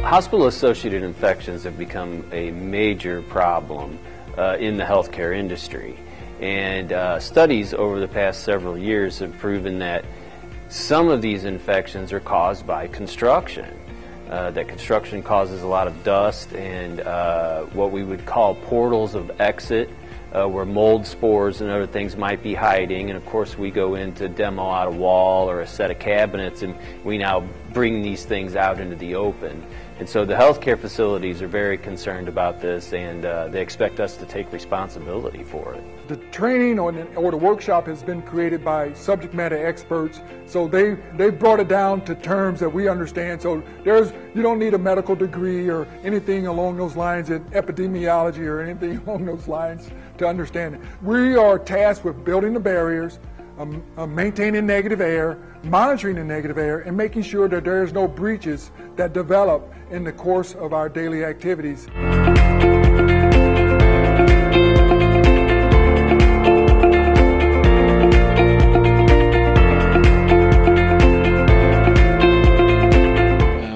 Hospital-associated infections have become a major problem in the healthcare industry. And studies over the past several years have proven that some of these infections are caused by construction. That construction causes a lot of dust and what we would call portals of exit, where mold spores and other things might be hiding. And of course we go in to demo out a wall or a set of cabinets, and we now bring these things out into the open. And so the healthcare facilities are very concerned about this, and they expect us to take responsibility for it. The training or the workshop has been created by subject matter experts, so they brought it down to terms that we understand. So you don't need a medical degree or anything along those lines in epidemiology or anything along those lines to understand it. We are tasked with building the barriers, maintaining negative air, monitoring the negative air, and making sure that there's no breaches that develop in the course of our daily activities. A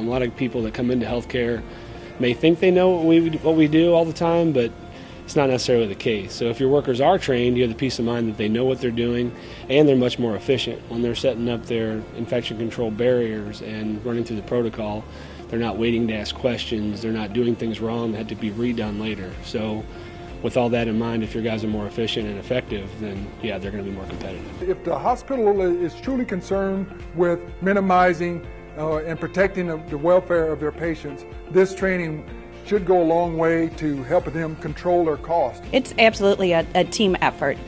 lot of people that come into healthcare may think they know what we do all the time, but it's not necessarily the case. So if your workers are trained, you have the peace of mind that they know what they're doing, and they're much more efficient. When they're setting up their infection control barriers and running through the protocol, they're not waiting to ask questions, they're not doing things wrong that had to be redone later. So with all that in mind, if your guys are more efficient and effective, then yeah, they're going to be more competitive. If the hospital is truly concerned with minimizing and protecting the welfare of their patients, this training should go a long way to helping them control their costs. It's absolutely a team effort.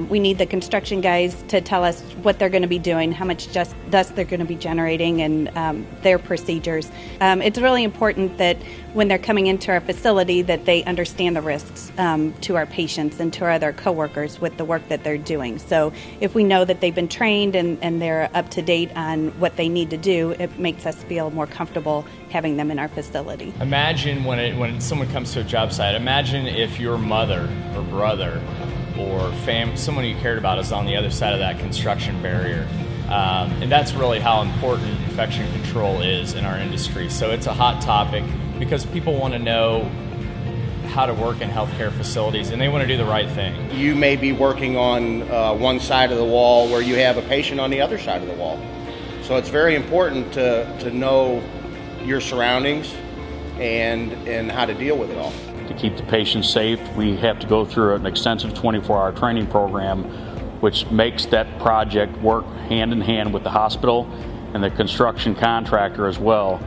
We need the construction guys to tell us what they're going to be doing, how much dust they're going to be generating, and their procedures. It's really important that when they're coming into our facility that they understand the risks to our patients and to our other coworkers with the work that they're doing. So if we know that they've been trained and they're up to date on what they need to do, it makes us feel more comfortable having them in our facility. Imagine when someone comes to a job site, imagine if your mother or brother or someone you cared about is on the other side of that construction barrier. And that's really how important infection control is in our industry. So it's a hot topic because people want to know how to work in healthcare facilities, and they want to do the right thing. You may be working on one side of the wall where you have a patient on the other side of the wall. So it's very important to know your surroundings and how to deal with it all. To keep the patient safe, we have to go through an extensive 24-hour training program, which makes that project work hand in hand with the hospital and the construction contractor as well.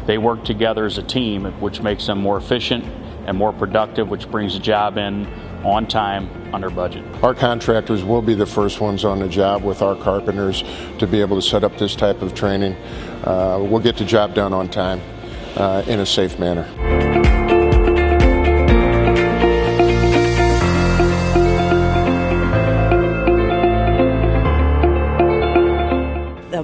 They work together as a team, which makes them more efficient and more productive, which brings the job in on time, under budget. Our contractors will be the first ones on the job with our carpenters to be able to set up this type of training. We'll get the job done on time in a safe manner.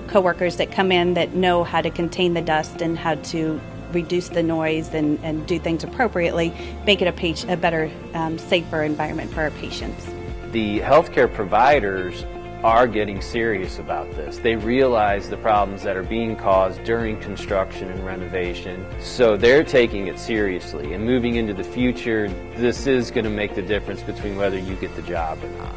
Coworkers that come in that know how to contain the dust and how to reduce the noise and do things appropriately, make it a better, safer environment for our patients. The healthcare providers are getting serious about this. They realize the problems that are being caused during construction and renovation, so they're taking it seriously. And moving into the future, this is going to make the difference between whether you get the job or not.